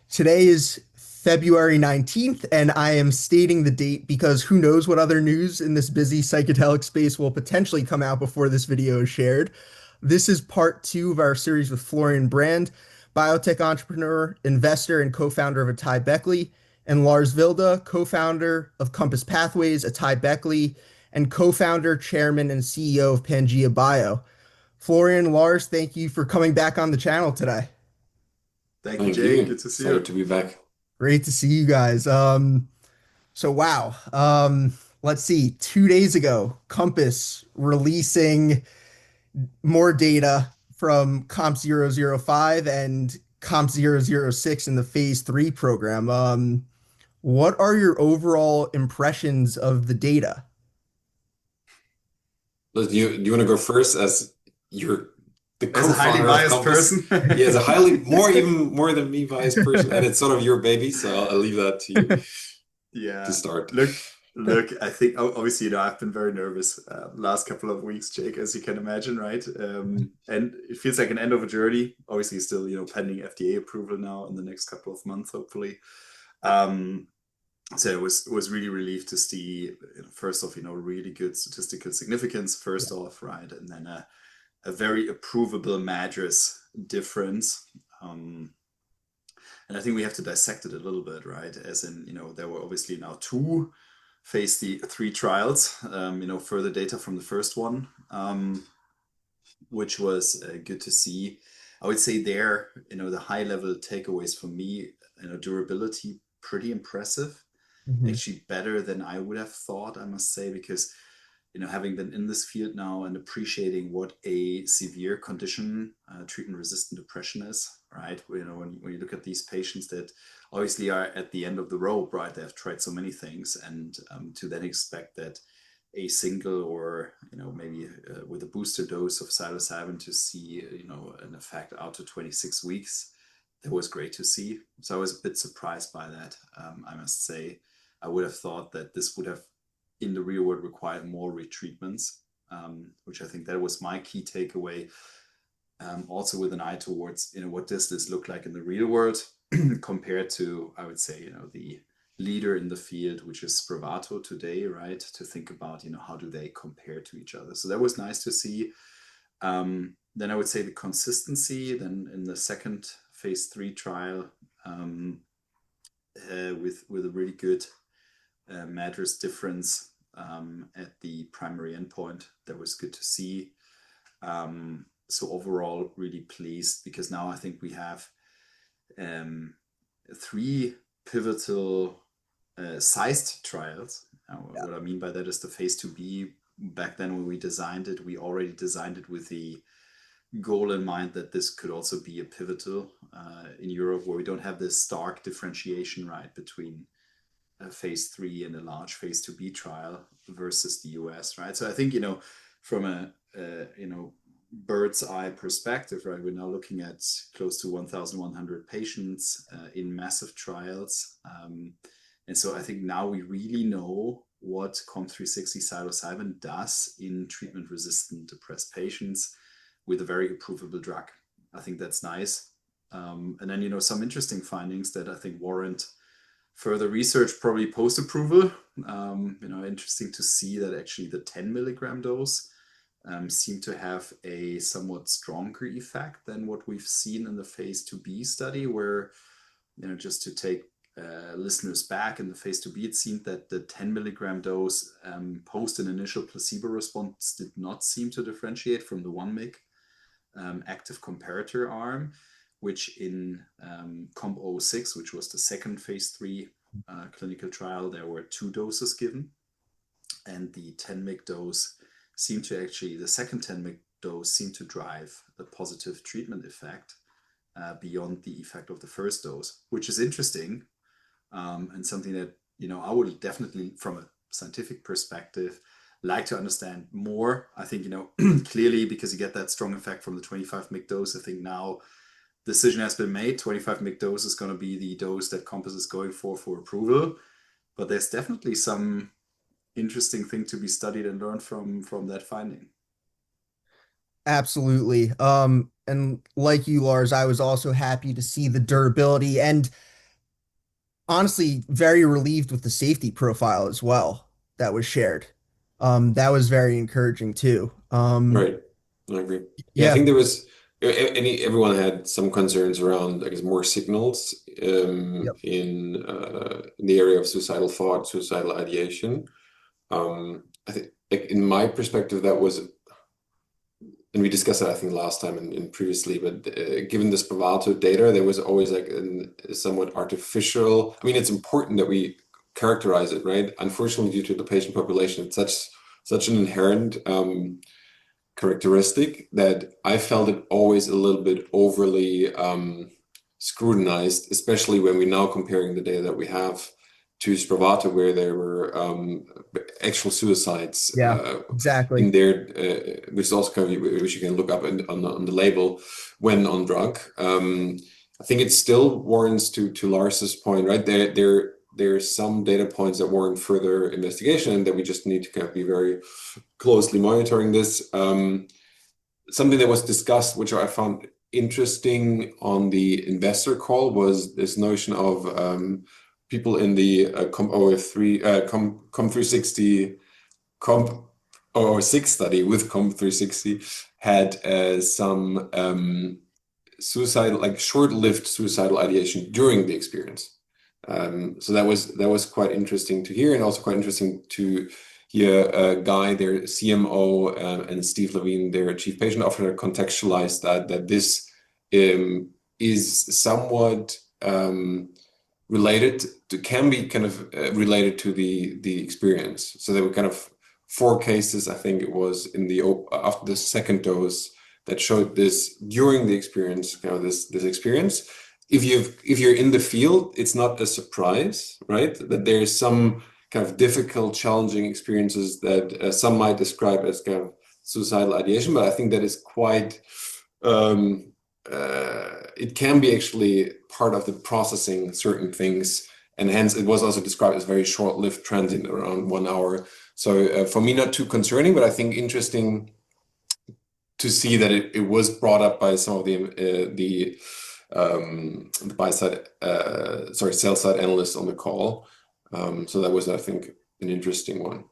Today is February 19th, and I am stating the date because who knows what other news in this busy psychedelic space will potentially come out before this video is shared. This is part two of our series with Florian Brand, biotech entrepreneur, investor, and co-founder of Atai Beckley, and Lars Wilde, co-founder of Compass Pathways, Atai Beckley, and co-founder, chairman, and CEO of Pangea Bio. Florian, Lars, thank you for coming back on the channel today. Thank you, Thank Jake. you. Good to see Excited you. to be back. Great to see you guys. So wow. Let's see. 2 days ago, Compass releasing more data from COMP005 and COMP006 in the phase three program. What are your overall impressions of the data? Do you want to go first as you're the As a highly co-founder of biased Compass? person. Yeah, as a highly even more than me biased person, and it's sort of your baby, so I'll leave that to you to Yeah. start. Look, look, I think obviously, I've been very nervous last couple of weeks, Jake, as you can imagine, right? And it feels like an end of a journey. Obviously, still, pending FDA approval now in the next couple of months, hopefully. Um, so it was really relieved to see, first off, really good statistical significance, first off, right? And then a very approvable MADRS difference. Um, and I think we have to dissect it a little bit, right? As in, there were obviously now two phase three trials, further data from the first one, which was good to see. I would say there, the high level takeaways for me, durability, pretty impressive, Mhm. actually better than I would have thought, I must say, because having been in this field now and appreciating what a severe condition, treatment-resistant depression is, right? When you look at these patients that obviously are at the end of the rope, right? They have tried so many things, and to then expect that a single or maybe with a booster dose of psilocybin to see an effect out to 26 weeks, that was great to see. So I was a bit surprised by that. I must say, I would have thought that this would have in the real world required more retreatments, which I think that was my key takeaway. Also with an eye towards, what does this look like in the real world compared to, I would say, the leader in the field, which is Spravato today, right? To think about, how do they compare to each other. So that was nice to see. Then I would say the consistency then in the second phase three trial, with a really good MADRS difference at the primary endpoint. That was good to see. So overall, really pleased because now I think we have three pivotal sized trials. What I mean by that is the phase 2B. Back then, when we designed it, we already designed it with the goal in mind that this could also be a pivotal in Europe, where we don't have this stark differentiation, right, between a phase three and a large phase 2B trial versus the US, right? So I think, from a bird's eye perspective, right, we're now looking at close to 1,100 patients in massive trials. And so I think now we really know what COMP360 psilocybin does in treatment resistant depressed patients with a very approvable drug. I think that's nice. And then, some interesting findings that I think warrant further research, probably post approval. Interesting to see that actually the 10 milligram dose seemed to have a somewhat stronger effect than what we've seen in the phase 2B study, where, just to take listeners back in the phase 2B, it seemed that the 10 milligram dose post an initial placebo response did not seem to differentiate from the 1 mg active comparator arm, which in COMP006, which was the second phase three clinical trial, there were two doses given. And the 10 mg dose seemed to actually, the second 10 mg dose seemed to drive a positive treatment effect beyond the effect of the first dose, which is interesting and something that, I would definitely, from a scientific perspective, like to understand more. I think, clearly because you get that strong effect from the 25 mg dose, I think now decision has been made. 25 mg dose is going to be the dose that Compass is going for approval. But there's definitely some interesting thing to be studied and learned from that finding. Absolutely. And like you, Lars, I was also happy to see the durability. And honestly very relieved with the safety profile as well that was shared. That was very encouraging too. Right. I agree. Yeah, I Yeah, think there was everyone had some concerns around, I guess, more signals yep, in the area of suicidal thought, suicidal ideation. I think, like, in my perspective, that was, and we discussed that I think last time and previously, but given this Spravato data, there was always like a somewhat artificial. I mean, it's important that we characterize it, right? Unfortunately, due to the patient population, it's such an inherent characteristic that I felt it always a little bit overly scrutinized, especially when we're now comparing the data that we have to Spravato, where there were actual suicides yeah, exactly. in there, which is also kind of, which you can look up on the label when on drug. I think it still warrants to Lars's point, right? There's some data points that warrant further investigation, and that we just need to kind of be very closely monitoring this. Something that was discussed, which I found interesting on the investor call, was this notion of people in the COMP003, COMP360, COMP006 study with COMP360 had some suicidal, like short-lived suicidal ideation during the experience. So that was quite interesting to hear, and also quite interesting to hear Guy, their CMO, and Steve Levine, their chief patient officer, contextualize that this is somewhat related to, can be kind of related to the experience. So there were kind of four cases, I think it was in the after the second dose, that showed this during the experience, this experience. If you're in the field, it's not a surprise, right? That there's some kind of difficult, challenging experiences that some might describe as kind of suicidal ideation, but I think that is quite it can be actually part of the processing certain things, and hence it was also described as very short-lived, transient, around 1 hour. So for me, not too concerning, but I think interesting to see that it was brought up by some of the buy side, sell side analysts on the call. So that was, I think, an interesting one.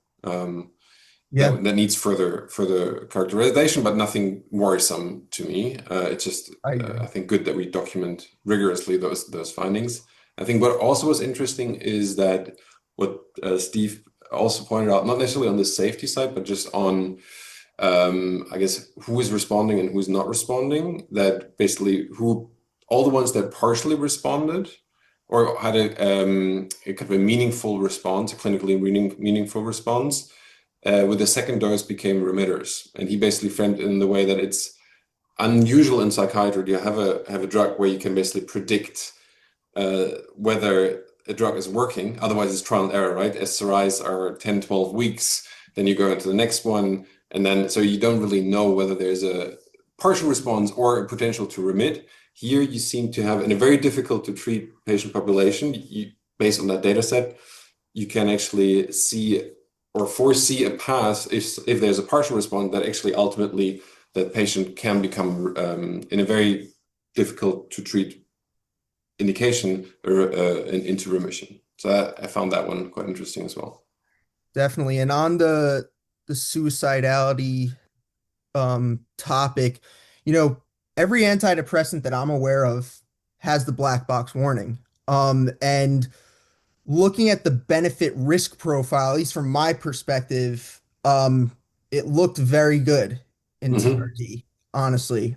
Yeah, That needs further characterization, but nothing worrisome to me. It's just I agree. I think good that we document rigorously those findings. I think what also was interesting is that what Steve also pointed out, not necessarily on the safety side, but just on I guess who is responding and who's not responding. That basically who all the ones that partially responded or had a kind of a meaningful response, a clinically meaningful response, with the second dose became remitters. And he basically framed it in the way that it's unusual in psychiatry to have a drug where you can basically predict whether a drug is working. Otherwise, it's trial and error, right? SRIs are 10, 12 weeks, then you go into the next one, and then so you don't really know whether there's a partial response or a potential to remit. Here, you seem to have, in a very difficult to treat patient population, based on that data set, you can actually see or foresee a path if there's a partial response that actually ultimately that patient can become in a very difficult to treat indication or into remission. So I found that one quite interesting as well. Definitely. And on the suicidality topic, you know, every antidepressant that I'm aware of has the black box warning. And looking at the benefit risk profile, at least from my perspective, it looked very good in Hmm. TRD, honestly.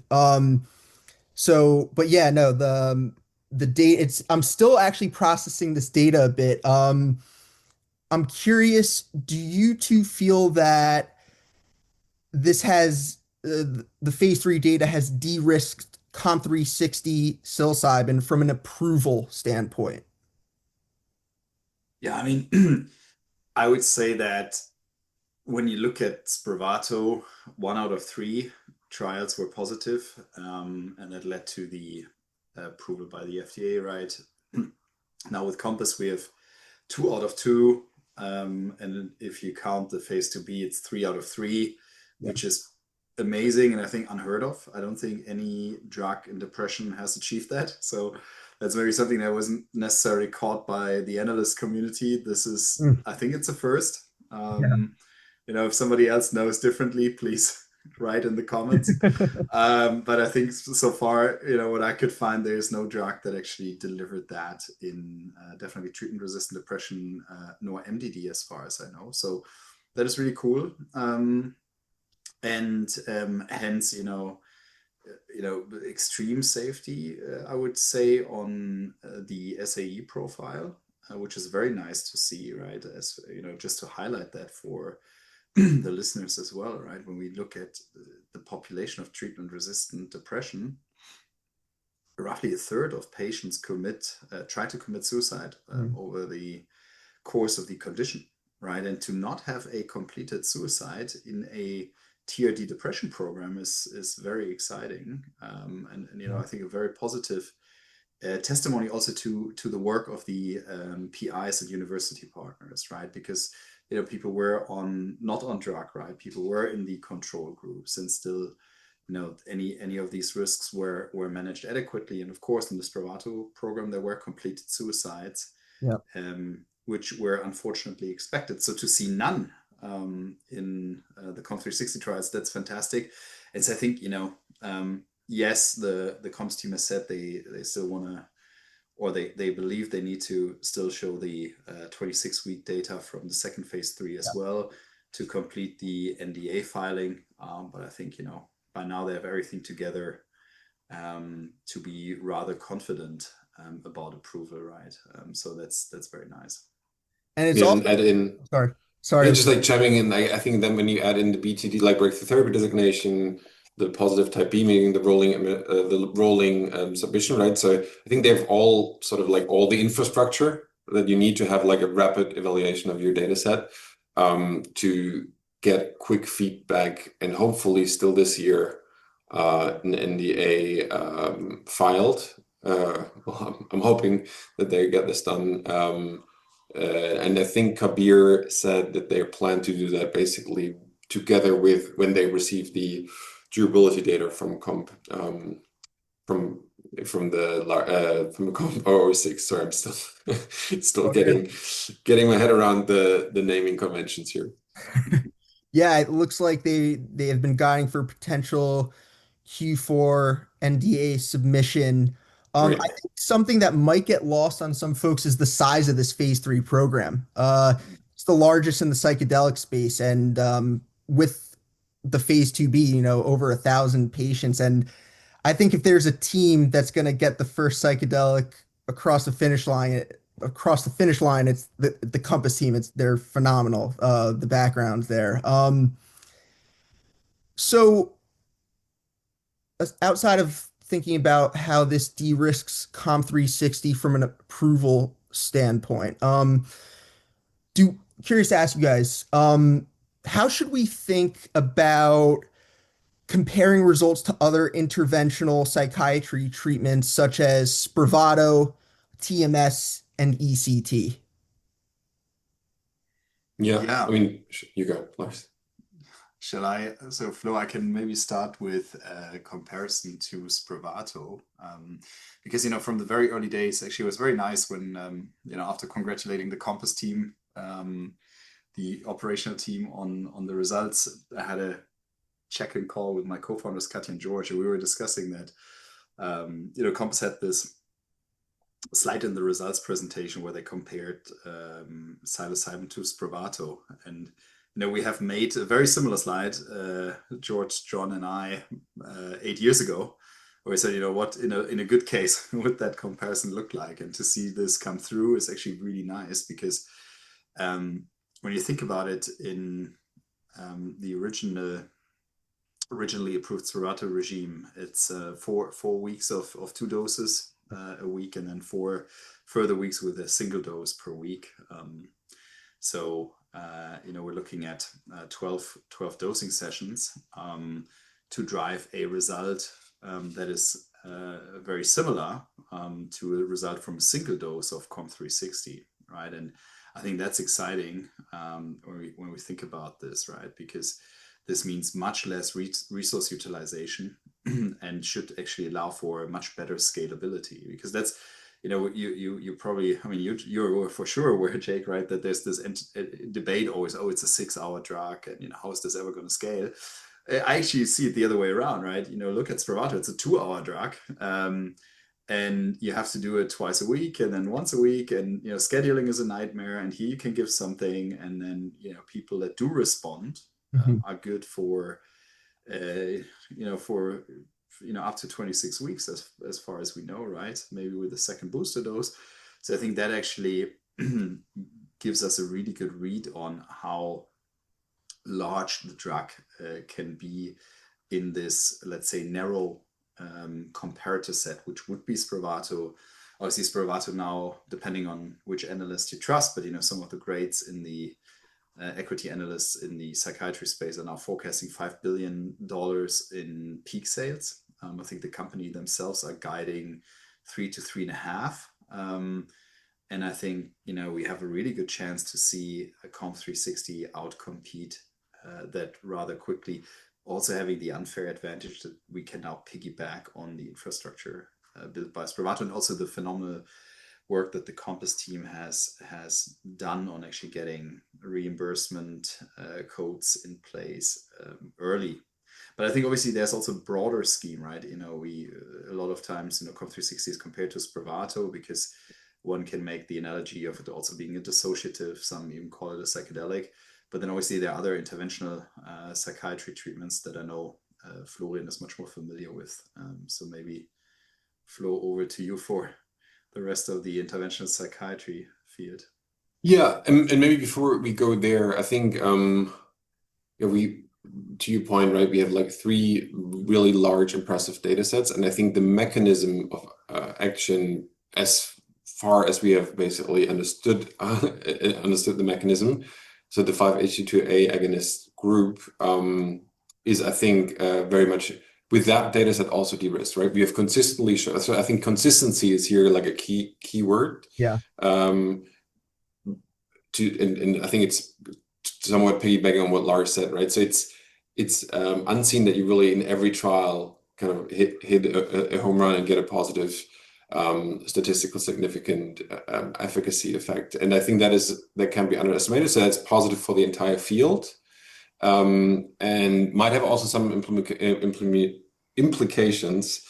So, but yeah, no, the data, it's I'm still actually processing this data a bit. I'm curious, do you two feel that this has the phase three data has de-risked COMP360 psilocybin from an approval standpoint? Yeah, I mean, I would say that when you look at Spravato, 1 out of 3 trials were positive, and that led to the approval by the FDA, right? Now with Compass, we have 2 out of 2, and if you count the phase 2B, it's 3 out of 3, Yeah. which is amazing and I think unheard of. I don't think any drug in depression has achieved that. So that's maybe something that wasn't necessarily caught by the analyst community. This is, Mm. I think it's a first. Yeah. If somebody else knows differently, please write in the comments. But I think so far, what I could find, there's no drug that actually delivered that in definitely treatment-resistant depression, nor MDD as far as I know. So that is really cool. And hence, extreme safety, I would say, on the SAE profile, which is very nice to see, right? As just to highlight that for the listeners as well, right? When we look at the population of treatment-resistant depression, roughly a third of patients try to commit suicide over the course of the condition, right? And to not have a completed suicide in a TRD depression program is very exciting, and I think a very positive testimony also to the work of the PIs and university partners, right? Because people were not on drug, right? People were in the control groups, and still, any of these risks were managed adequately. And of course, in the Spravato program, there were completed suicides, Yeah. which were unfortunately expected. So to see none in the COMP360 trials, that's fantastic. And so I think, yes, the comps team has said they still want to, or they believe they need to still show the 26-week data from the second phase 3 as well to complete the NDA filing. But I think, by now they have everything together to be rather confident about approval, right? So that's very nice. And it's Yeah, also, and add in, sorry. just like chiming in, I think then when you add in the BTD, like breakthrough therapy designation, the positive type B meeting, the rolling submission, right? So I think they have all sort of like all the infrastructure that you need to have like a rapid evaluation of your data set to get quick feedback, and hopefully still this year an NDA filed. Well, I'm hoping that they get this done. And I think Kabir said that they plan to do that basically together with when they receive the durability data from COMP from the COMP006. Sorry, I'm still getting my head around the naming conventions here. Yeah, it looks like they have been guiding for potential Q4 NDA submission. I Great. think something that might get lost on some folks is the size of this phase 3 program. It's the largest in the psychedelic space, and with the phase 2B, over 1,000 patients. And I think if there's a team that's going to get the first psychedelic across the finish line, it's the Compass team. They're phenomenal. The backgrounds there. So outside of thinking about how this de-risks COMP360 from an approval standpoint, curious to ask you guys, how should we think about comparing results to other interventional psychiatry treatments such as Spravato, TMS, and ECT? Yeah, Yeah. I mean, you go, Lars. Shall I? So, Flo, I can maybe start with a comparison to Spravato, because from the very early days, actually, it was very nice when after congratulating the Compass team, the operational team on the results, I had a check-in call with my co-founders Katya and George, and we were discussing that Compass had this slide in the results presentation where they compared psilocybin to Spravato, and we have made a very similar slide, George, John, and I, 8 years ago, where we said, what in a good case would that comparison look like? And to see this come through is actually really nice, because when you think about it, in the originally approved Spravato regime, it's 4 weeks of 2 doses a week, and then 4 further weeks with a single dose per week. So we're looking at 12 dosing sessions to drive a result that is very similar to a result from a single dose of COMP360, right? And I think that's exciting when we think about this, right? Because this means much less resource utilization and should actually allow for much better scalability, because that's you probably, I mean, you're for sure aware, Jake, right, that there's this debate always, oh, it's a 6-hour drug, and how is this ever going to scale? I actually see it the other way around, right? Look at Spravato, it's a 2-hour drug. And you have to do it twice a week and then once a week, and scheduling is a nightmare. And here you can give something, and then people that do respond are good for for up to 26 weeks, as far as we know, right? Maybe with a second booster dose. So I think that actually gives us a really good read on how large the drug can be in this, let's say, narrow comparator set, which would be Spravato. Obviously, Spravato now, depending on which analyst you trust, but some of the grades in the equity analysts in the psychiatry space are now forecasting $5 billion in peak sales. I think the company themselves are guiding 3 to 3.5. And I think we have a really good chance to see a COMP360 outcompete that rather quickly, also having the unfair advantage that we can now piggyback on the infrastructure built by Spravato, and also the phenomenal work that the Compass team has done on actually getting reimbursement codes in place early. But I think obviously there's also a broader scheme, right? A lot of times COMP360 is compared to Spravato because one can make the analogy of it also being a dissociative. Some even call it a psychedelic. But then obviously there are other interventional psychiatry treatments that I know Florian is much more familiar with. So maybe flow over to you for the rest of the interventional psychiatry field. Yeah, and maybe before we go there, I think to your point, right, we have like 3 really large, impressive data sets, and I think the mechanism of action, as far as we have basically understood the mechanism, so the 5-HT2A agonist group is, I think, very much with that data set also de-risked, right? We have consistently shown, so I think consistency is here like a key word. Yeah. And I think it's somewhat piggybacking on what Lars said, right? So it's unseen that you really in every trial kind of hit a home run and get a positive statistical significant efficacy effect, and I think that can be underestimated. So that's positive for the entire field, and might have also some implications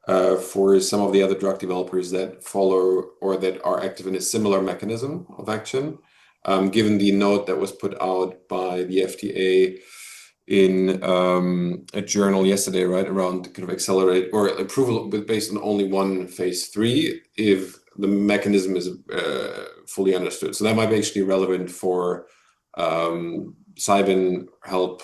for some of the other drug developers that follow or that are active in a similar mechanism of action. Given the note that was put out by the FDA in a journal yesterday, right, around kind of accelerate or approval based on only one phase 3 if the mechanism is fully understood. So that might be actually relevant for Psilocybin help.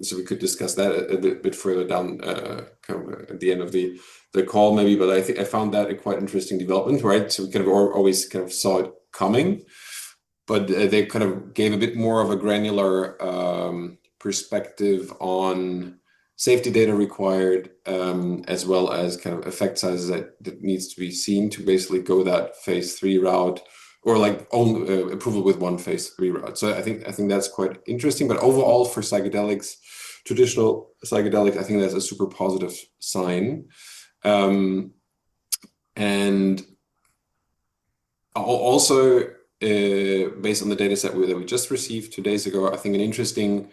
So we could discuss that a bit further down kind of at the end of the call maybe, but I think I found that a quite interesting development, right? So we kind of always kind of saw it coming, but they kind of gave a bit more of a granular perspective on safety data required, as well as kind of effect sizes that needs to be seen to basically go that phase 3 route, or like only approval with one phase 3 route. So I think that's quite interesting. But overall, for psychedelics, traditional psychedelics, I think that's a super positive sign. And also, based on the data set that we just received 2 days ago, I think an interesting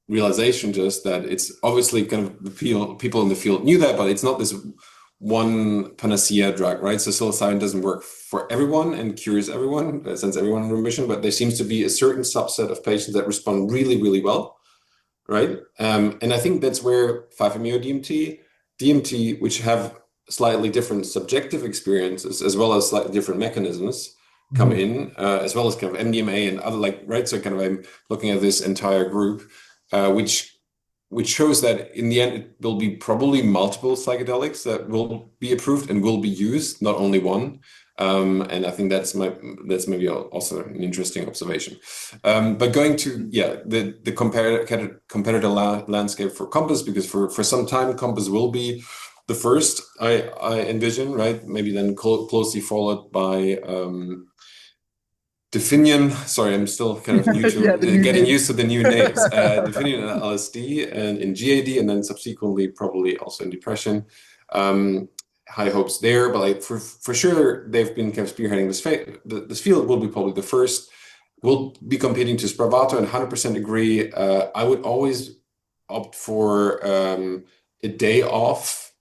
realization just that it's obviously kind of the people in the field knew that, but it's not this one panacea drug, right? So psilocybin doesn't work for everyone and cures everyone, sends everyone in remission, but there seems to be a certain subset of patients that respond really, really well, right? And I think that's where 5-MeO-DMT, DMT, which have slightly different subjective experiences as well as slightly different mechanisms come in, as well as kind of MDMA and other, like, right? So kind of I'm looking at this entire group, which shows that in the end it will be probably multiple psychedelics that will be approved and will be used, not only one. And I think that's maybe also an interesting observation. But going to the competitor landscape for Compass, because for some time Compass will be the first, I envision, right? Maybe then closely followed by Definium. Sorry, I'm still kind of new to getting used to the new names. Definium and LSD and in GAD, and then subsequently probably also in depression. high hopes there, but like for sure they've been kind of spearheading this field. Will be probably the first. We'll be competing to Spravato, and 100% agree. I would always opt for a day off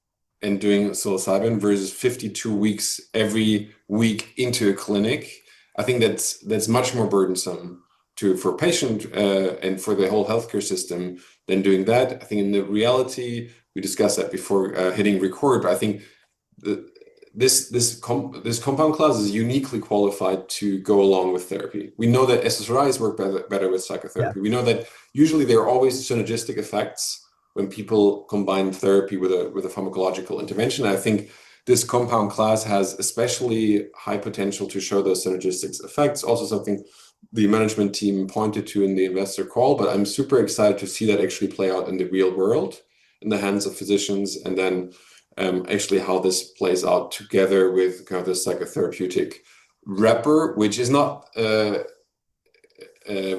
and doing psilocybin versus 52 weeks every week into a clinic. I think that's much more burdensome for a patient and for the whole healthcare system than doing that. I think in the reality, we discussed that before hitting record, but I think this compound class is uniquely qualified to go along with therapy. We know that SSRIs work better with Yeah. psychotherapy. We know that usually there are always synergistic effects when people combine therapy with a pharmacological intervention. I think this compound class has especially high potential to show those synergistic effects. Also something the management team pointed to in the investor call, but I'm super excited to see that actually play out in the real world, in the hands of physicians, and then actually how this plays out together with kind of the psychotherapeutic wrapper, which is not,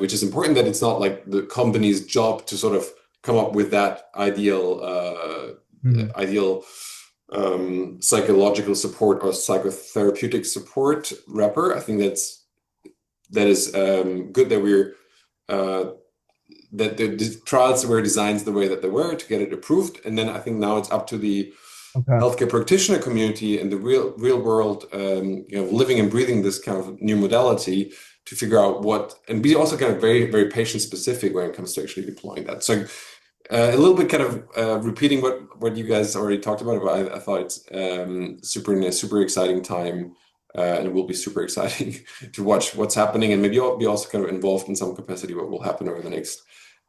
which is important that it's not like the company's job to sort of come up with that ideal psychological support or psychotherapeutic support wrapper. I think that is good that we're that the trials were designed the way that they were to get it approved, and then I think now it's up to the Okay. healthcare practitioner community and the real world, living and breathing this kind of new modality to figure out and be also kind of very, very patient specific when it comes to actually deploying that. So a little bit kind of repeating what you guys already talked about, but I thought it's super exciting time, and it will be super exciting to watch what's happening, and maybe be also kind of involved in some capacity what will happen over the next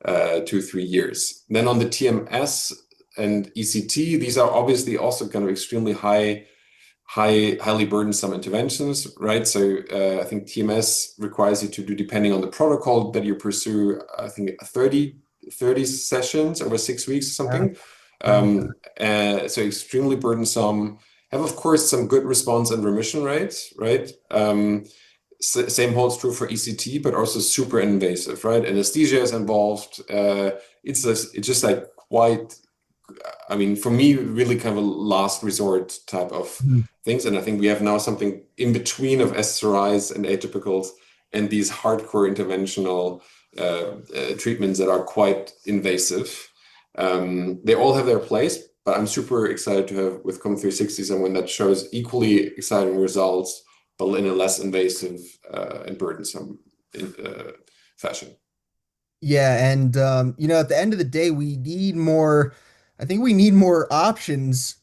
2-3 years. Then on the TMS and ECT, these are obviously also kind of extremely highly burdensome interventions, right? So I think TMS requires you to do, depending on the protocol that you pursue, I think 30 sessions over 6 weeks or something. So extremely burdensome. Have, of course, some good response and remission rates, right? Same holds true for ECT, but also super invasive, right? Anesthesia is involved. It's just like quite, I mean, for me, really kind of a last resort type of things. And I think we have now something in between of SSRIs and atypicals and these hardcore interventional treatments that are quite invasive. They all have their place, but I'm super excited to have with COMP006 someone that shows equally exciting results, but in a less invasive and burdensome fashion. Yeah, and at the end of the day, we need more. I think we need more options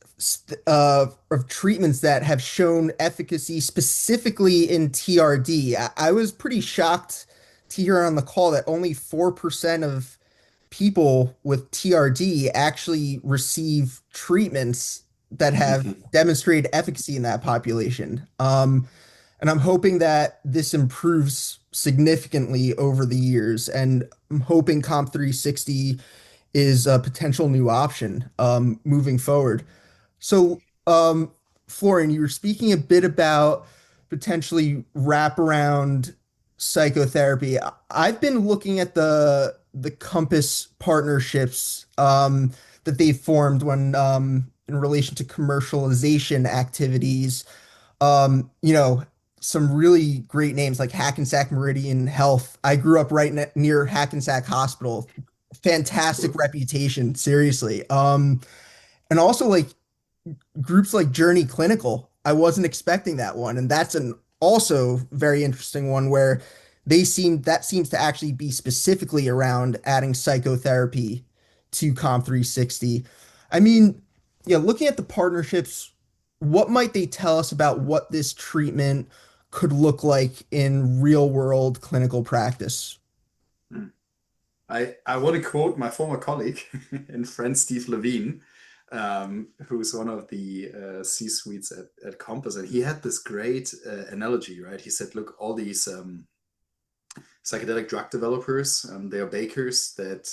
of treatments that have shown efficacy specifically in TRD. I was pretty shocked to hear on the call that only 4% of people with TRD actually receive treatments that have demonstrated efficacy in that population. And I'm hoping that this improves significantly over the years. And I'm hoping COMP360 is a potential new option moving forward. So, Florian, you were speaking a bit about potentially wraparound psychotherapy. I've been looking at the Compass partnerships that they formed when in relation to commercialization activities. You know, some really great names like Hackensack Meridian Health. I grew up right near Hackensack Hospital. Fantastic reputation, seriously. And also like groups like Journey Clinical. I wasn't expecting that one, and that's an also very interesting one where that seems to actually be specifically around adding psychotherapy to COMP360. I mean, yeah, looking at the partnerships, what might they tell us about what this treatment could look like in real world clinical practice? Hmm. I want to quote my former colleague and friend Steve Levine, who's one of the C-suites at Compass, and he had this great analogy, right? He said, "Look, all these psychedelic drug developers, they are bakers that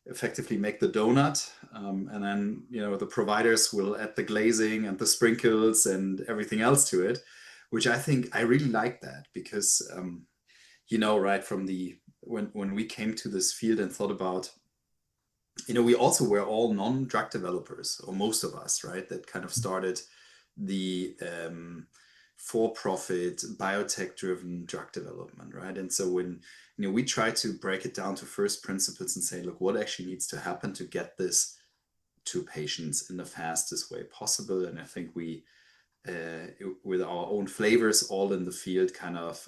effectively make the donut, and then the providers will add the glazing and the sprinkles and everything else to it," which I think I really like that because right from the when we came to this field and thought about we also were all non-drug developers, or most of us, right? That kind of started the for-profit biotech-driven drug development, right? And so when we try to break it down to first principles and say, look, what actually needs to happen to get this to patients in the fastest way possible? And I think we, with our own flavors, all in the field, kind of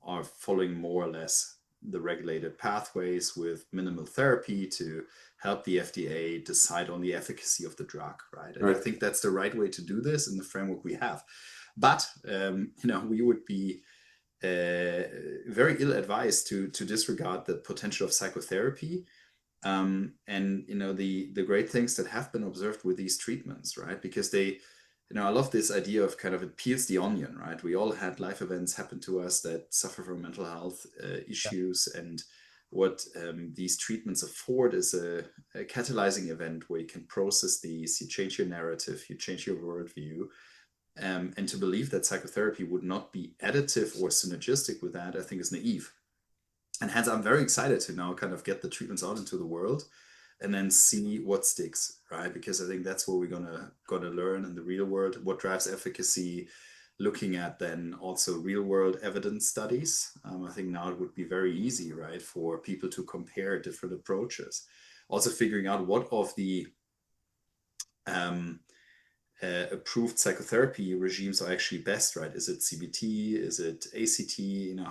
are following more or less the regulated pathways with minimal therapy to help the FDA decide on the efficacy of the drug, right? And I Right. think that's the right way to do this in the framework we have. But we would be very ill advised to disregard the potential of psychotherapy, and the great things that have been observed with these treatments, right? Because I love this idea of kind of it peels the onion, right? We all had life events happen to us that suffer from mental health issues, and what these treatments afford is a catalyzing event where you can process these, you change your narrative, you change your worldview, and to believe that psychotherapy would not be additive or synergistic with that, I think is naive. And hence, I'm very excited to now kind of get the treatments out into the world and then see what sticks, right? Because I think that's what we're gonna learn in the real world, what drives efficacy, looking at then also real world evidence studies. I think now it would be very easy, right, for people to compare different approaches. Also figuring out what of the um, approved psychotherapy regimes are actually best, right? Is it CBT? Is it ACT?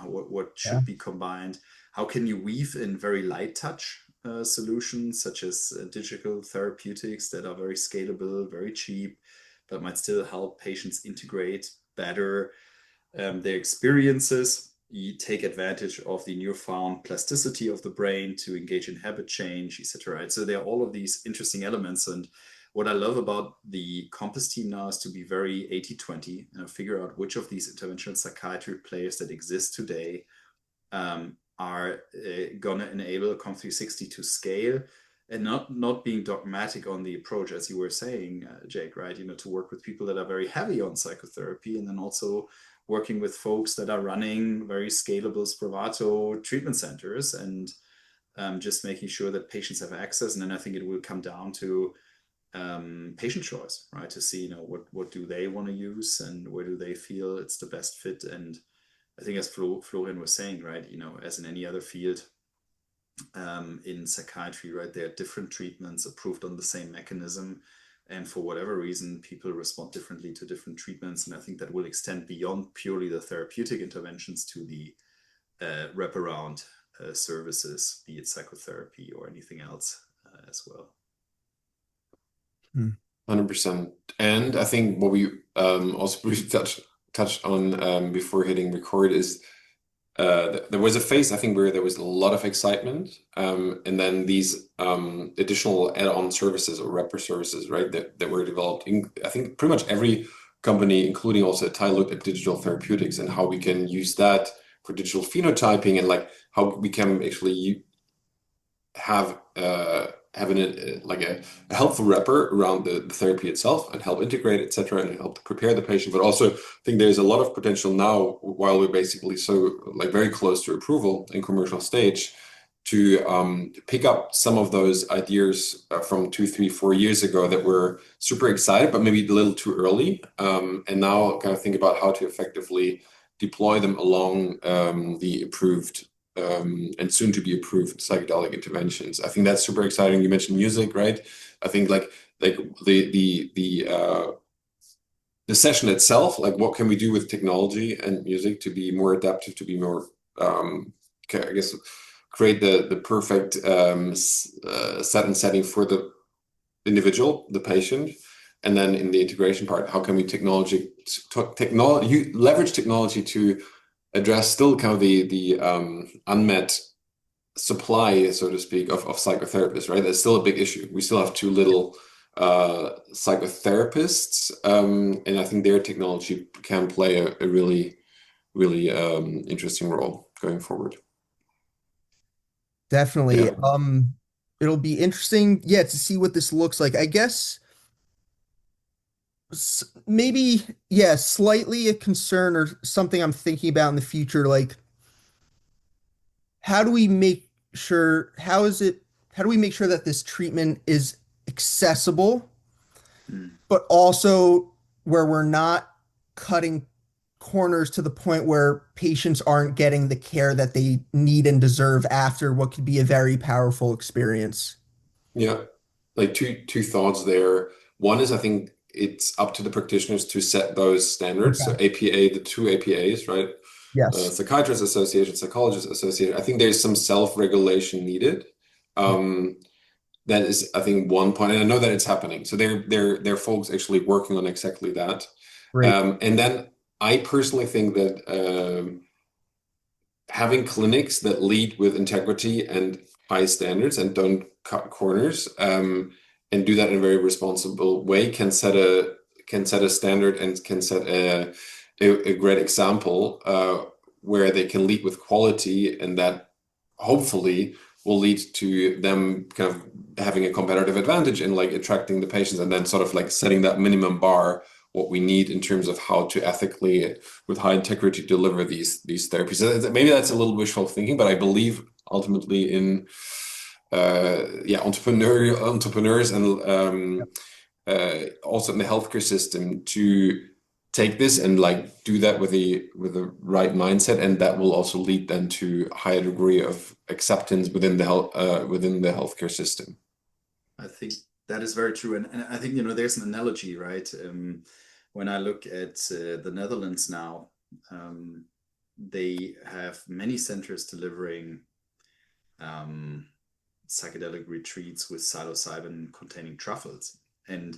What Yeah. should be combined? How can you weave in very light touch solutions, such as digital therapeutics that are very scalable, very cheap, but might still help patients integrate better their experiences. You take advantage of the newfound plasticity of the brain to engage in habit change, etc. Right? So there are all of these interesting elements. And what I love about the Compass team now is to be very 80-20, figure out which of these interventional psychiatry players that exist today are going to enable COMP360 to scale, and not being dogmatic on the approach, as you were saying, Jake, right? To work with people that are very heavy on psychotherapy, and then also working with folks that are running very scalable Spravato treatment centers, and just making sure that patients have access. And then I think it will come down to patient choice, right? To see, what do they want to use and where do they feel it's the best fit. And I think, as Florian was saying, right, as in any other field, in psychiatry, right, there are different treatments approved on the same mechanism. And for whatever reason, people respond differently to different treatments. And I think that will extend beyond purely the therapeutic interventions to the wraparound services, be it psychotherapy or anything else as well. 100%. And I think what we also briefly touched on before hitting record is there was a phase, I think, where there was a lot of excitement, and then these additional add-on services or wrapper services, right, that were developed. I think pretty much every company, including also Thai, looked at digital therapeutics and how we can use that for digital phenotyping, and like how we can actually have having a helpful wrapper around the therapy itself and help integrate, etc., and help prepare the patient. But also, I think there's a lot of potential now, while we're basically so very close to approval in commercial stage, to pick up some of those ideas from 2, 3, 4 years ago that were super excited, but maybe a little too early, and now kind of think about how to effectively deploy them along the approved and soon to be approved psychedelic interventions. I think that's super exciting. You mentioned music, right? I think like the session itself, like what can we do with technology and music to be more adaptive, to be more, I guess, create the perfect set and setting for the individual, the patient. And then in the integration part, how can we leverage technology to address still kind of the unmet supply, so to speak, of psychotherapists, right? That's still a big issue. We still have too little psychotherapists, and I think their technology can play a really, really interesting role going forward. Definitely. Yeah. It'll be interesting, yeah, to see what this looks like. I guess maybe, yeah, slightly a concern or something I'm thinking about in the future, like how do we make sure, how is it how do we make sure that this treatment is accessible, Mm. but also where we're not cutting corners to the point where patients aren't getting the care that they need and deserve after what could be a very powerful experience? Yeah, like two thoughts there. One is I think it's up to the practitioners to set those standards. So Okay. APA, the two APAs, right? Yes. Psychiatrists Association, Psychologists Association. I think there's some self-regulation needed. Yeah. Um, that is, I think, one point, and I know that it's happening. So there are folks actually working on exactly that. Great. And then I personally think that having clinics that lead with integrity and high standards and don't cut corners, and do that in a very responsible way can set a standard and can set a great example where they can lead with quality, and that hopefully will lead to them kind of having a competitive advantage in like attracting the patients, and then sort of like setting that minimum bar what we need in terms of how to ethically, with high integrity, deliver these therapies. So maybe that's a little wishful thinking, but I believe ultimately in entrepreneurs and also in the healthcare system to take this and like do that with a right mindset, and that will also lead then to a higher degree of acceptance within the healthcare system. I think that is very true. And I think, there's an analogy, right? When I look at the Netherlands now, they have many centers delivering psychedelic retreats with psilocybin containing truffles. And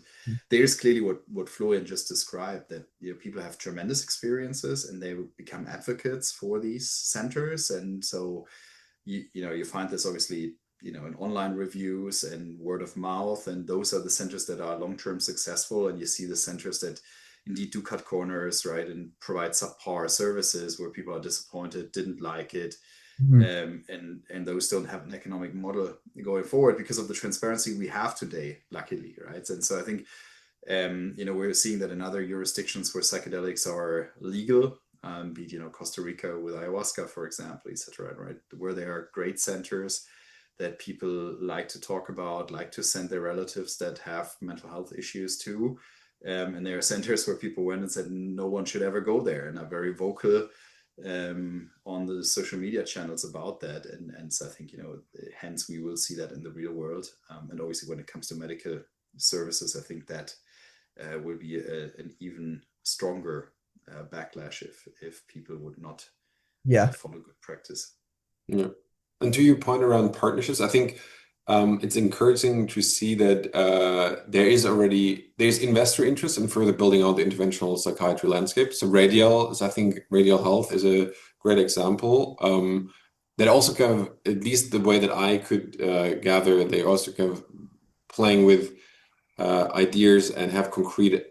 there's clearly what Florian just described, that people have tremendous experiences and they become advocates for these centers. And so you find this obviously in online reviews and word of mouth, and those are the centers that are long-term successful. And you see the centers that indeed do cut corners, right, and provide subpar services where people are disappointed, didn't like it, Mhm. and those don't have an economic model going forward because of the transparency we have today, luckily, right? And so I think we're seeing that in other jurisdictions where psychedelics are legal, be it Costa Rica with ayahuasca, for example, etc., right, where there are great centers that people like to talk about, like to send their relatives that have mental health issues too. And there are centers where people went and said no one should ever go there, and are very vocal on the social media channels about that. And so I think, hence we will see that in the real world. And obviously when it comes to medical services, I think that will be an even stronger backlash if people would not Yeah. follow good practice. Yeah. And to your point around partnerships, I think it's encouraging to see that there's investor interest in further building out the interventional psychiatry landscape. So I think Radial Health is a great example. That also kind of, at least the way that I could gather, they also kind of playing with ideas and have concrete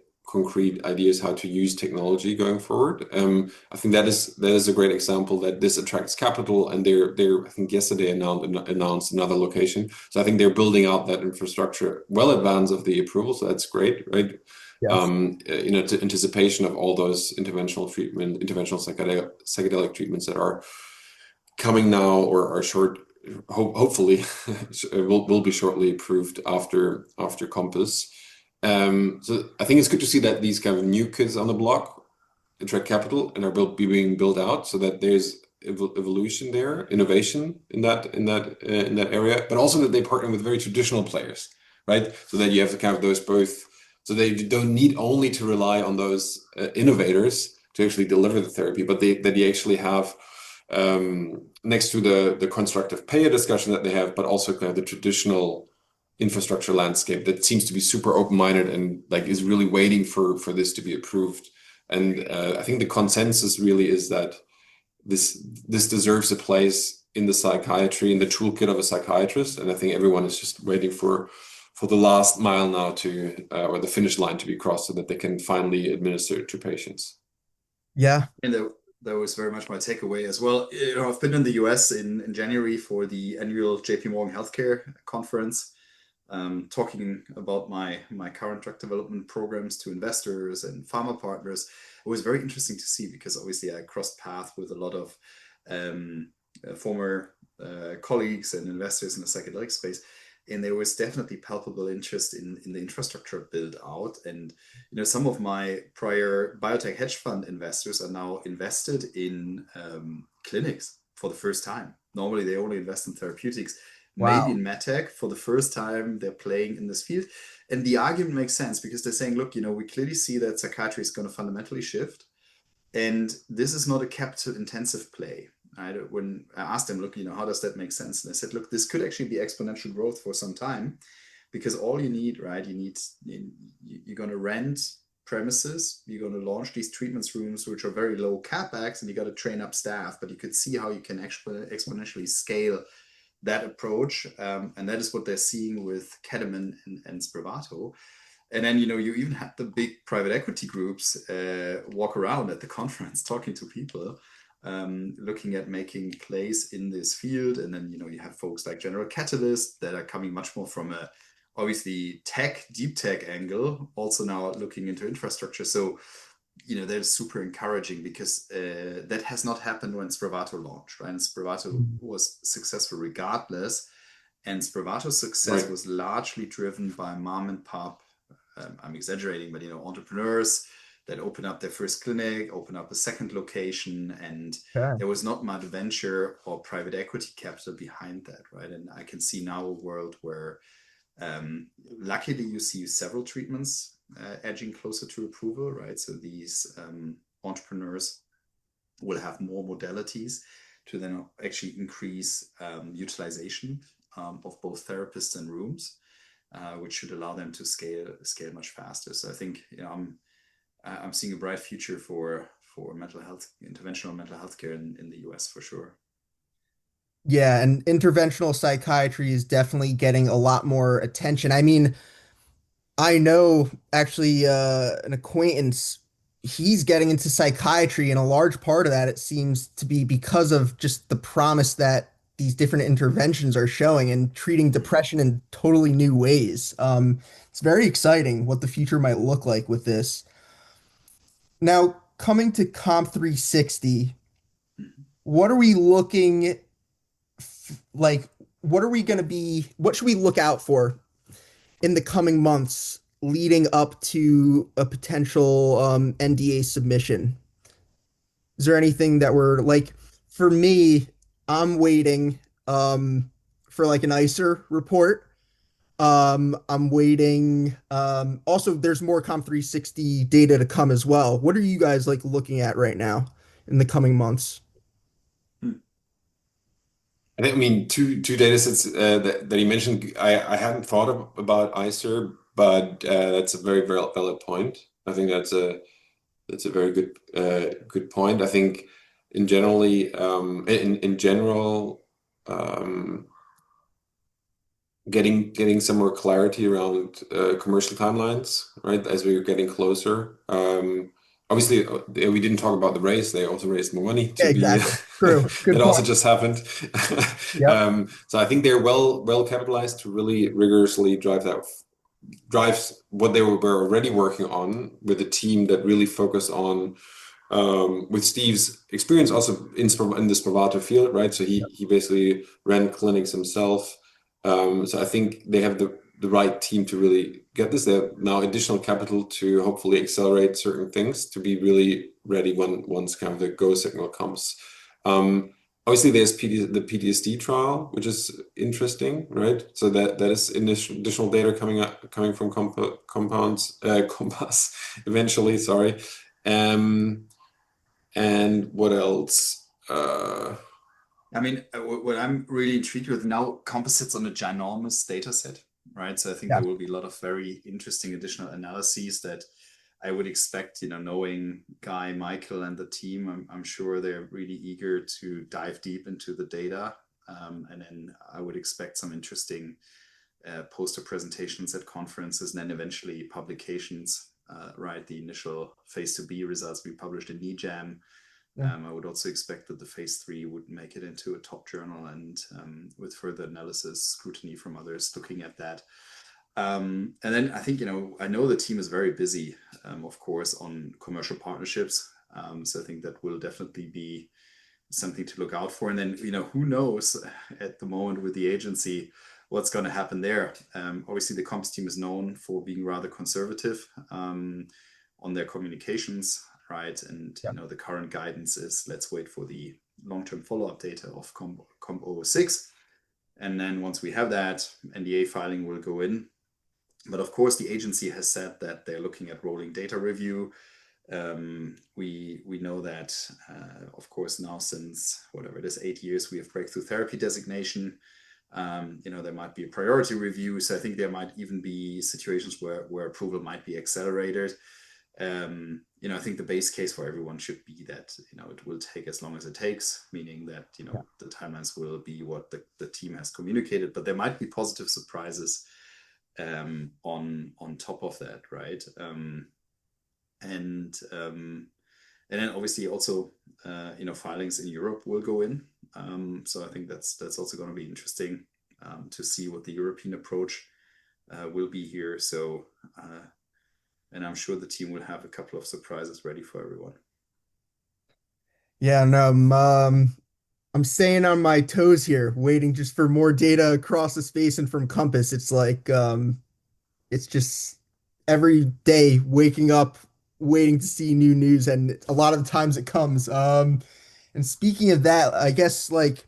ideas how to use technology going forward. I think that is a great example that this attracts capital, and they're I think yesterday announced another location. So I think they're building out that infrastructure well advance of the approval. So that's great, right? Yes. To anticipation of all those interventional psychedelic treatments that are coming now or are hopefully will be shortly approved after Compass. So I think it's good to see that these kind of new kids on the block attract capital and are being built out, so that there's evolution there, innovation in that area, but also that they partner with very traditional players, right? So that you have kind of those both, so they don't need only to rely on those innovators to actually deliver the therapy, but that you actually have next to the constructive payer discussion that they have, but also kind of the traditional infrastructure landscape that seems to be super open-minded and like is really waiting for this to be approved. And I think the consensus really is that this deserves a place in the psychiatry, in the toolkit of a psychiatrist. And I think everyone is just waiting for the last mile now to or the finish line to be crossed, so that they can finally administer it to patients. Yeah. And that was very much my takeaway as well. I've been in the US in January for the annual JP Morgan Healthcare Conference, talking about my current drug development programs to investors and pharma partners. It was very interesting to see, because obviously I crossed paths with a lot of former colleagues and investors in the psychedelic space, and there was definitely palpable interest in the infrastructure build out. And some of my prior biotech hedge fund investors are now invested in clinics for the first time. Normally, they only invest in therapeutics. Maybe Wow. in medtech for the first time, they're playing in this field. And the argument makes sense because they're saying, look, we clearly see that psychiatry is going to fundamentally shift. And this is not a capital intensive play. Right? When I asked them, look, how does that make sense? And they said, look, this could actually be exponential growth for some time because all you need, right? You're going to rent premises, you're going to launch these treatments rooms, which are very low capex, and you got to train up staff. But you could see how you can exponentially scale that approach. And that is what they're seeing with ketamine and Spravato. And then, you even had the big private equity groups walk around at the conference talking to people, looking at making plays in this field. And then, you have folks like General Catalyst that are coming much more from a, obviously, deep tech angle, also now looking into infrastructure. So, that is super encouraging because that has not happened when Spravato launched, right? And Spravato was successful regardless. And Spravato's success Right. was largely driven by mom and pop, I'm exaggerating, but entrepreneurs that open up their first clinic, open up a second location, and Okay. there was not much venture or private equity capital behind that, right? And I can see now a world where, luckily, you see several treatments edging closer to approval, right? So these entrepreneurs will have more modalities to then actually increase utilization of both therapists and rooms, which should allow them to scale much faster. So I think I'm seeing a bright future for mental health, interventional mental health care in the US for sure. Yeah, and interventional psychiatry is definitely getting a lot more attention. I mean, I know actually an acquaintance, he's getting into psychiatry, and a large part of that it seems to be because of just the promise that these different interventions are showing and treating depression in totally new ways. It's very exciting what the future might look like with this. Now, coming to COMP360, Mhm. what are we looking like? What are we going to be? What should we look out for in the coming months leading up to a potential NDA submission? Is there anything that we're like, for me, I'm waiting for like an ICER report. I'm waiting. Also, there's more COM360 data to come as well. What are you guys like looking at right now in the coming months? Hmm. I mean, two data sets that he mentioned. I hadn't thought about ICER, but that's a very valid point. I think that's a very good point. I think in general, um, getting some more clarity around commercial timelines, right? As we're getting closer. Obviously, we didn't talk about the raise. They also raised more money Yeah, to be. exactly. True. Good That also point. just happened. Yep. So I think they're well capitalized to really rigorously drives what they were already working on with a team that really focused on with Steve's experience also in the Spravato field, right? So he basically ran clinics himself. So I think they have the right team to really get this. They have now additional capital to hopefully accelerate certain things to be really ready once kind of the go signal comes. Obviously, there's the PTSD trial, which is interesting, right? So that is additional data coming from compounds Compass eventually. Sorry. And what else? I mean, what I'm really intrigued with now, composites on a ginormous data set, right? So I think Yeah. there will be a lot of very interesting additional analyses that I would expect, knowing Guy, Michael, and the team, I'm sure they're really eager to dive deep into the data. And then I would expect some interesting poster presentations at conferences and then eventually publications, right? The initial phase 2B results we published in NEJAM. Yeah. I would also expect that the phase 3 would make it into a top journal and with further analysis, scrutiny from others looking at that. And then I think, I know the team is very busy, of course, on commercial partnerships. So I think that will definitely be something to look out for. And then, who knows at the moment with the agency what's going to happen there. Obviously, the comps team is known for being rather conservative on their communications, right? And Yeah. the current guidance is let's wait for the long-term follow-up data of COMP006. And then once we have that, NDA filing will go in. But of course, the agency has said that they're looking at rolling data review. We know that, of course, now since whatever it is, 8 years, we have breakthrough therapy designation. There might be a priority review. So I think there might even be situations where approval might be accelerated. I think the base case for everyone should be that, it will take as long as it takes, meaning that, Yeah. the timelines will be what the team has communicated, but there might be positive surprises on top of that, right? And then obviously also, filings in Europe will go in. So I think that's also going to be interesting to see what the European approach will be here. So, and I'm sure the team will have a couple of surprises ready for everyone. Yeah, no, I'm staying on my toes here, waiting just for more data across the space and from Compass. It's like it's just every day waking up, waiting to see new news, and a lot of the times it comes. And speaking of that, I guess like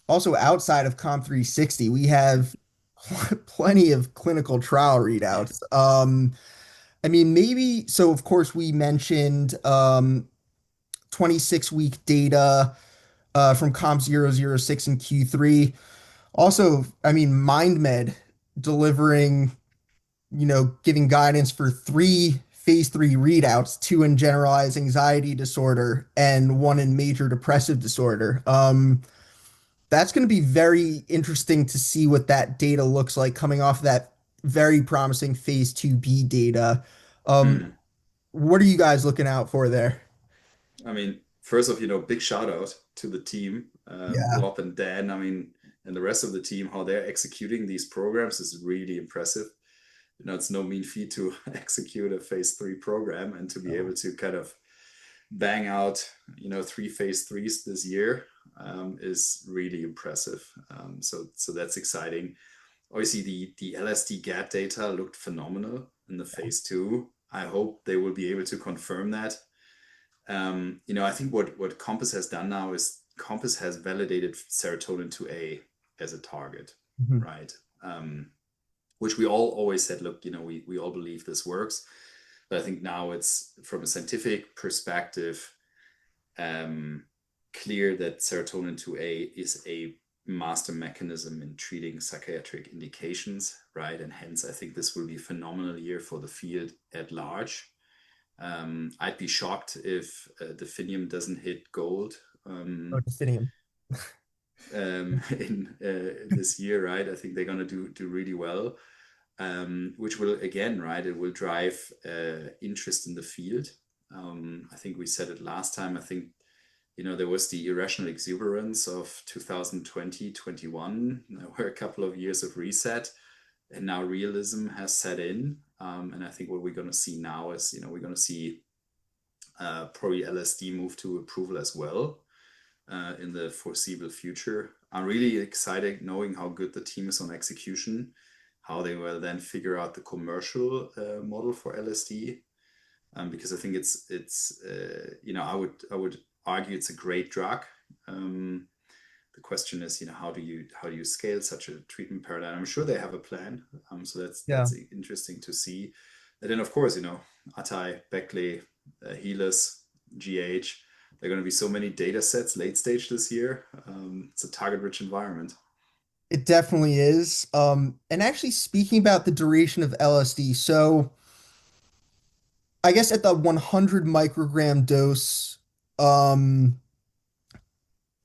also outside of COMP360, we have plenty of clinical trial readouts. I mean, maybe so. Of course, we mentioned 26-week data from COMP006 and Q3. Also, I mean, MindMed delivering, giving guidance for three phase three readouts, two in generalized anxiety disorder and one in major depressive disorder. That's going to be very interesting to see what that data looks like coming off that very promising phase 2B data. Um, Hmm. what are you guys looking out for there? I mean, first off, big shout out to the team, Yeah. Rob and Dan. I mean, and the rest of the team, how they're executing these programs is really impressive. It's no mean feat to execute a phase three program and to be able to kind of bang out, three phase threes this year is really impressive. So that's exciting. Obviously, the LSD GAT data looked phenomenal in the phase two. I hope they will be able to confirm that. I think what Compass has done now is Compass has validated serotonin 2A as a target, Mhm. right? Which we all always said, look, we all believe this works. But I think now it's from a scientific perspective clear that serotonin 2A is a master mechanism in treating psychiatric indications, right? And hence, I think this will be a phenomenal year for the field at large. I'd be shocked if Definium doesn't hit gold Oh, Definium. in this year, right? I think they're going to do really well, which will, again, right, it will drive interest in the field. I think we said it last time. I think, there was the irrational exuberance of 2020, 21. There were a couple of years of reset, and now realism has set in. And I think what we're going to see now is, we're going to see probably LSD move to approval as well in the foreseeable future. I'm really excited knowing how good the team is on execution, how they will then figure out the commercial model for LSD. Because I think it's I would argue it's a great drug. The question is, how do you scale such a treatment paradigm? I'm sure they have a plan. So Yeah. that's interesting to see. And then of course, Atai, Beckley, Helis, GH. There are going to be so many data sets late stage this year. It's a target-rich environment. It definitely is. And actually speaking about the duration of LSD, so I guess at the 100 microgram dose, um,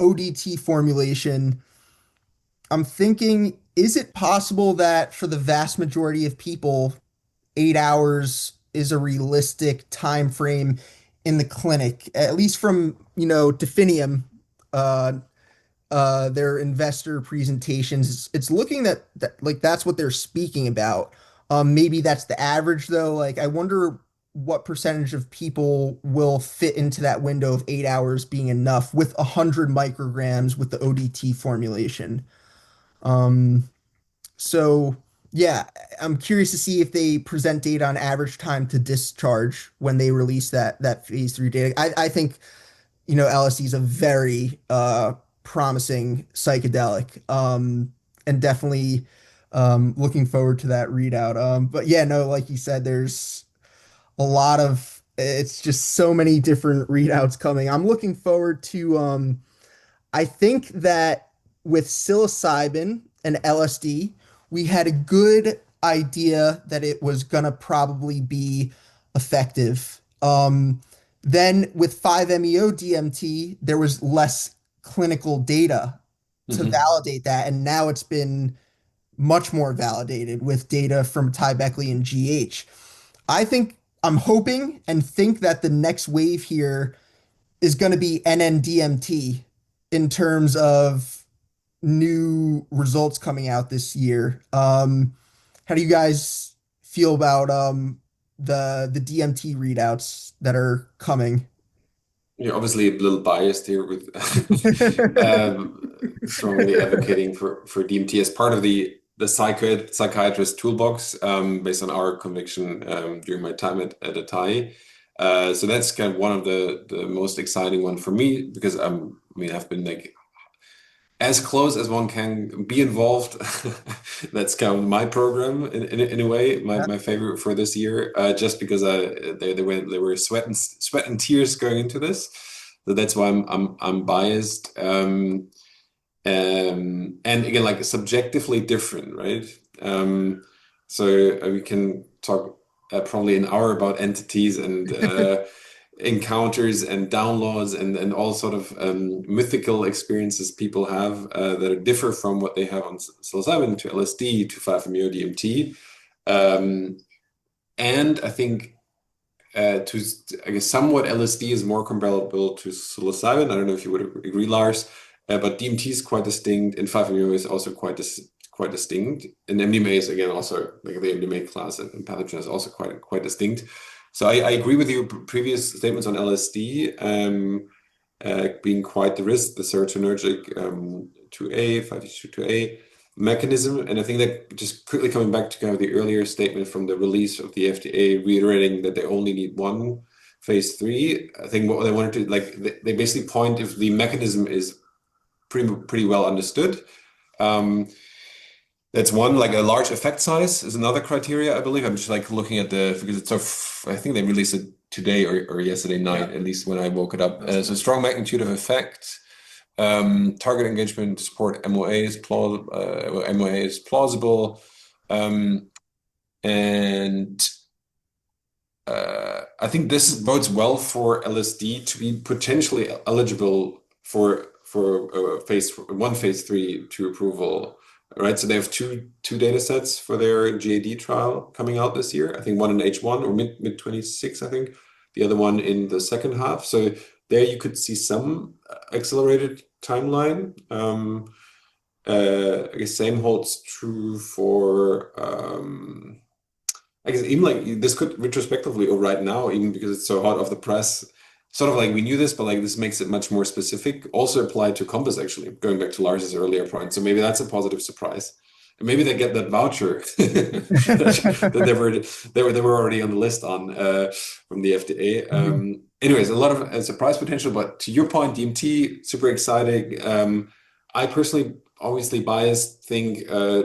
ODT formulation, I'm thinking, is it possible that for the vast majority of people, 8 hours is a realistic time frame in the clinic, at least from, Definium, uh, their investor presentations. It's looking that like that's what they're speaking about. Maybe that's the average though. Like I wonder what percentage of people will fit into that window of 8 hours being enough with 100 micrograms with the ODT formulation. Um, so yeah, I'm curious to see if they present data on average time to discharge when they release that phase three data. I think LSD is a very promising psychedelic, and definitely looking forward to that readout. But yeah, no, like you said, there's a lot of it's just so many different readouts coming. I'm looking forward to I think that with psilocybin and LSD, we had a good idea that it was gonna probably be effective. Then with 5-MeO DMT, there was less clinical data to Hmm. validate that, and now it's been much more validated with data from Ty Beckley and GH. I think I'm hoping and think that the next wave here is going to be NNDMT in terms of new results coming out this year. How do you guys feel about the DMT readouts that are coming? You're obviously a little biased here with strongly advocating for DMT as part of the psychiatrist toolbox, based on our conviction during my time at Atai. So that's kind of one of the most exciting one for me because I mean I've been like as close as one can be involved. That's kind of my program in a way, my favorite for this year, just because they were sweat and tears going into this. So that's why I'm biased. And again, like subjectively different, right? So we can talk probably an hour about entities and encounters and downloads and all sort of mythical experiences people have that differ from what they have on psilocybin to LSD to 5-MeO DMT. And I think to I guess somewhat LSD is more comparable to psilocybin. I don't know if you would agree, Lars, but DMT is quite distinct, and 5-MeO is also quite distinct. And MDMA is again also like the MDMA class and pathogen is also quite distinct. So I agree with your previous statements on LSD being quite the risk, the serotonergic 2A, 5-HT2A mechanism. And I think that just quickly coming back to kind of the earlier statement from the release of the FDA, reiterating that they only need one phase three. I think what they wanted to like, they basically point if the mechanism is pretty well understood. That's one, like a large effect size is another criteria, I believe. I'm just like looking at because it's I think they released it today or yesterday night, Yeah, at least when I woke it up. that's So right. strong magnitude of effect, target engagement to support MOA is plausible, um, and I think this bodes well for LSD to be potentially eligible for phase three to approval, right? So they have two data sets for their GAD trial coming out this year. I think one in H1 or mid 26, I think. The other one in the second half. So there you could see some accelerated timeline. I guess same holds true for I guess even like this could retrospectively or right now, even because it's so hot off the press, sort of like we knew this, but like this makes it much more specific. Also applied to Compass, actually, going back to Lars's earlier point. So maybe that's a positive surprise. And maybe they get that voucher that they were already on the list on from the FDA. Mhm. Anyways, a lot of surprise potential. But to your point, DMT, super exciting. I personally obviously biased, think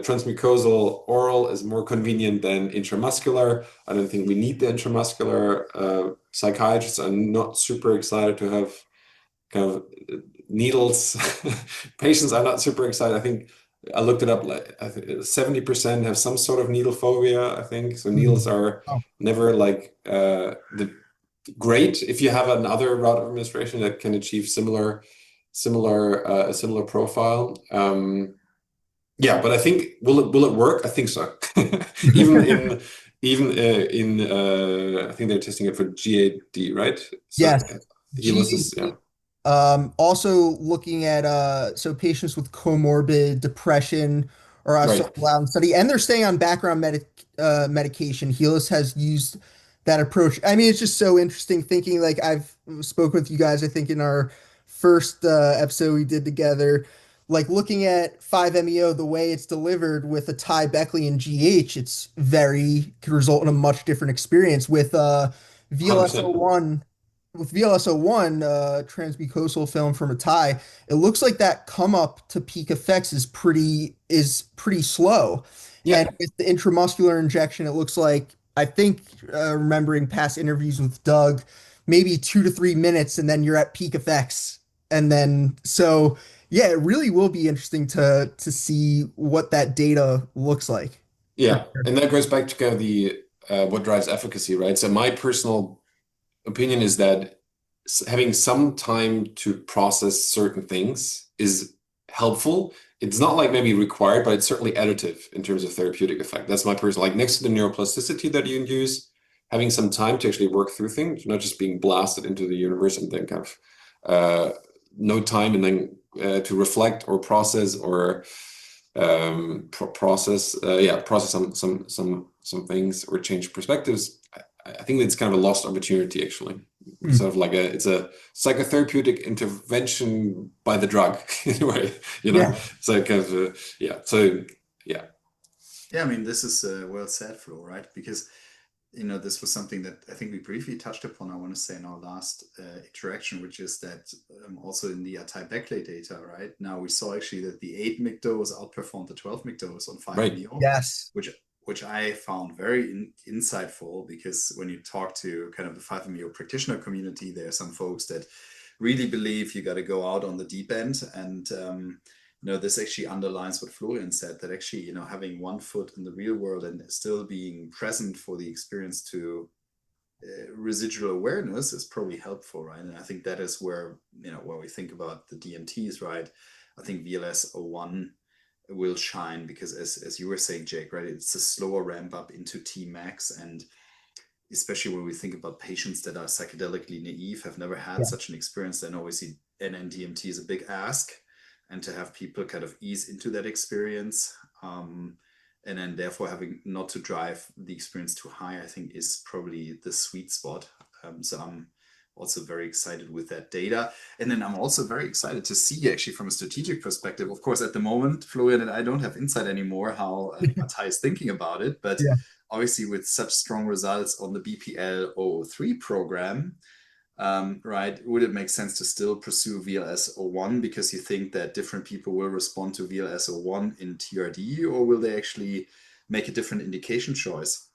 transmucosal oral is more convenient than intramuscular. I don't think we need the intramuscular. Psychiatrists are not super excited to have kind of needles. Patients are not super excited. I think I looked it up. Like I think 70% have some sort of needle phobia. I think so. Needles Mhm. are Oh, never like the great if you have another route of administration that can achieve a similar profile. Yeah, but I think will it work? I think so. Even in I think they're testing it for GAD, right? So yes. hemolysis, yeah, GAD. Also looking at so patients with comorbid depression are also right. allowed in study, and they're staying on background medication. Helus has used that approach. I mean, it's just so interesting thinking like I've spoke with you guys, I think in our first episode we did together, like looking at 5-MeO, the way it's delivered with a Thai Beckley and GH, it's very could result in a much different experience with 100%. VLS-01 with VLS-01 transmucosal film from a Thai. It looks like that come up to peak effects is pretty slow. And Yeah. with the intramuscular injection, it looks like I think remembering past interviews with Doug, maybe 2 to 3 minutes, and then you're at peak effects. And then so yeah, it really will be interesting to see what that data looks like. For Yeah. And that goes back to kind of the what drives efficacy, right? So my personal opinion is that having some time to process certain things is helpful. It's not like maybe required, but it's certainly additive in terms of therapeutic effect. That's my personal, like next to the neuroplasticity that you induce, having some time to actually work through things, not just being blasted into the universe and then kind of no time and then to reflect or process or process some things or change perspectives. I think it's kind of a lost opportunity actually. Hmm. Sort of like it's a psychotherapeutic intervention by the drug in a way, you know. Yeah. So kind of yeah. So yeah, Yeah, I mean, this is well said, Flo, right? Because this was something that I think we briefly touched upon, I want to say, in our last interaction, which is that also in the Atai-Beckley data, right? Now we saw actually that the 8 mg dose outperformed the 12 mg dose on right. 5-MeO, Yes. which I found very insightful because when you talk to kind of the 5-MeO practitioner community, there are some folks that really believe you got to go out on the deep end. And this actually underlines what Florian said, that actually, having one foot in the real world and still being present for the experience to residual awareness is probably helpful, right? And I think that is where, when we think about the DMTs, right? I think VLS-01 will shine because as you were saying, Jake, right, it's a slower ramp up into Tmax, and especially when we think about patients that are psychedelically naive, have never had Yeah. such an experience, then obviously NN-DMT is a big ask, and to have people kind of ease into that experience, and then therefore having not to drive the experience too high, I think is probably the sweet spot. So I'm also very excited with that data. And then I'm also very excited to see actually from a strategic perspective. Of course, at the moment, Florian and I don't have insight anymore how Atai is thinking about it, but Yeah. obviously with such strong results on the BPL-003 program, right, would it make sense to still pursue VLS-01 because you think that different people will respond to VLS-01 in TRD, or will they actually make a different indication choice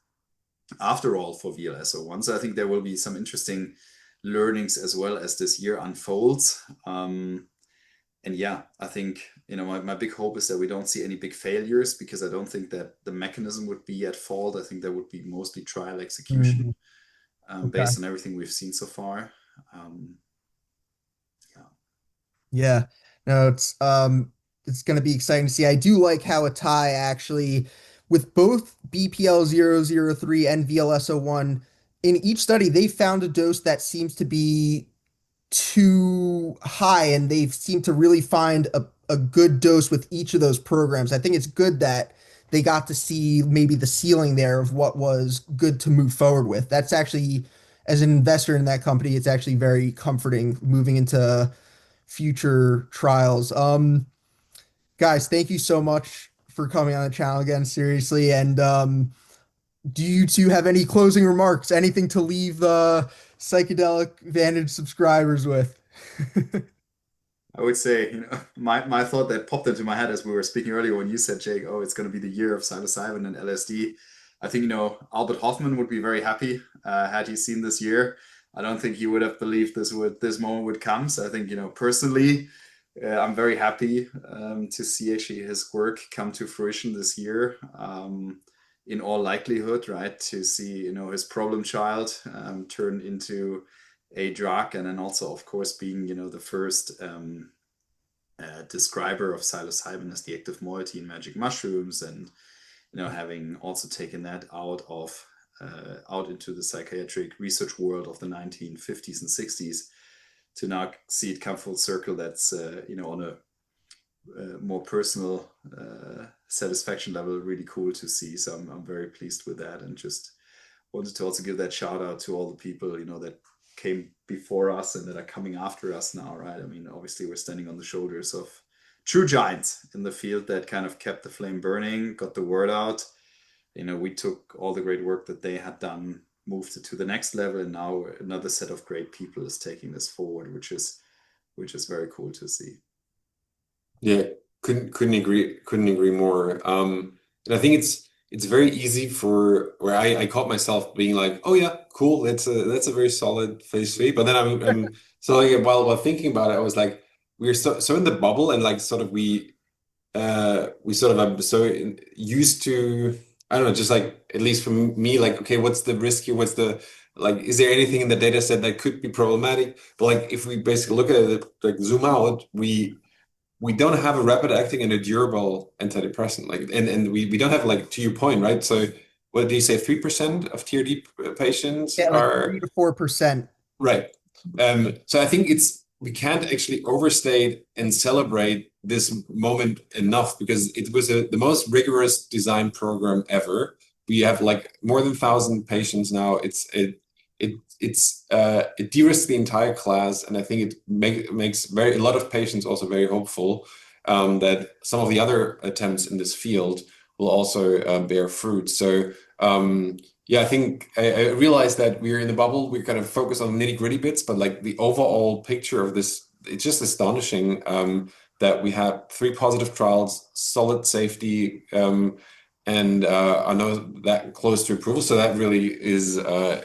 after all for VLS-01? So I think there will be some interesting learnings as well as this year unfolds. And yeah, I think, my big hope is that we don't see any big failures, because I don't think that the mechanism would be at fault. I think that would be mostly trial Mhm. execution Okay. based on everything we've seen so far. Yeah. Yeah. No, it's gonna be exciting to see. I do like how a tie actually with both BPL-003 and VLS-01 in each study, they found a dose that seems to be too high, and they've seemed to really find a good dose with each of those programs. I think it's good that they got to see maybe the ceiling there of what was good to move forward with. That's actually, as an investor in that company, it's actually very comforting moving into future trials. Guys, thank you so much for coming on the channel again, seriously. And do you two have any closing remarks? Anything to leave the Psychedelic Vantage subscribers with? I would say, my thought that popped into my head as we were speaking earlier when you said, Jake, oh, it's going to be the year of psilocybin and LSD. I think, Albert Hoffman would be very happy had he seen this year. I don't think he would have believed this moment would come. So I think, personally, I'm very happy to see actually his work come to fruition this year. In all likelihood, right? To see, his problem child turn into a drug, and then also, of course, being, the first describer of psilocybin as the active moiety in magic mushrooms, and having also taken that out into the psychiatric research world of the 1950s and 60s, to now see it come full circle. That's on a more personal satisfaction level, really cool to see. So I'm very pleased with that, and just wanted to also give that shout out to all the people, that came before us and that are coming after us now, right? I mean, obviously we're standing on the shoulders of true giants in the field that kind of kept the flame burning, got the word out. We took all the great work that they had done, moved it to the next level, and now another set of great people is taking this forward, which is very cool to see. Yeah, couldn't agree more. And I think it's very easy for where I caught myself being like, oh yeah, cool, that's a very solid phase three. But then I'm so like while thinking about it, I was like, we're so in the bubble and like sort of we sort of are so used to, I don't know, just like at least for me, like, okay, what's the risk here? What's the like, is there anything in the data set that could be problematic? But like if we basically look at it, like zoom out, we don't have a rapid acting and a durable antidepressant. Like, and we don't have, like, to your point, right? So what do you say, 3% of TRD patients Yeah, like are 3 to 4%. right. So I think we can't actually overstate and celebrate this moment enough because it was the most rigorous design program ever. We have like more than 1,000 patients now. It de-risks the entire class, and I think it makes a lot of patients also very hopeful that some of the other attempts in this field will also bear fruit. So yeah, I think I realized that we're in the bubble. We kind of focus on nitty-gritty bits, but like the overall picture of this, it's just astonishing that we had 3 positive trials, solid safety, and are now that close to approval. So that really is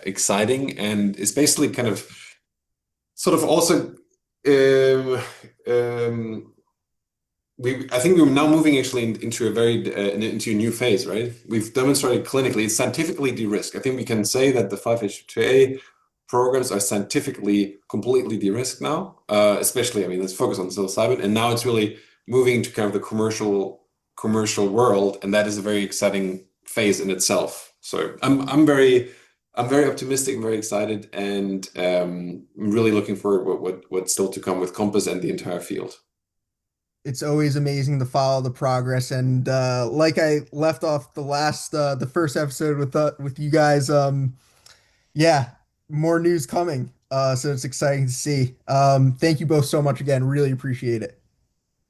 exciting, and it's basically kind of sort of also um, um, I think we're now moving actually into into a new phase, right? We've demonstrated clinically, it's scientifically de-risked. I think we can say that the 5-HT2A programs are scientifically completely de-risked now, especially, I mean, let's focus on psilocybin, and now it's really moving to kind of the commercial world, and that is a very exciting phase in itself. So I'm very optimistic and very excited, and I'm really looking forward what's still to come with Compass and the entire field. It's always amazing to follow the progress, and like I left off the first episode with you guys, yeah, more news coming. So it's exciting to see. Thank you both so much again. Really appreciate it.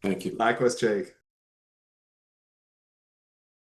Thank you. Likewise, Jake.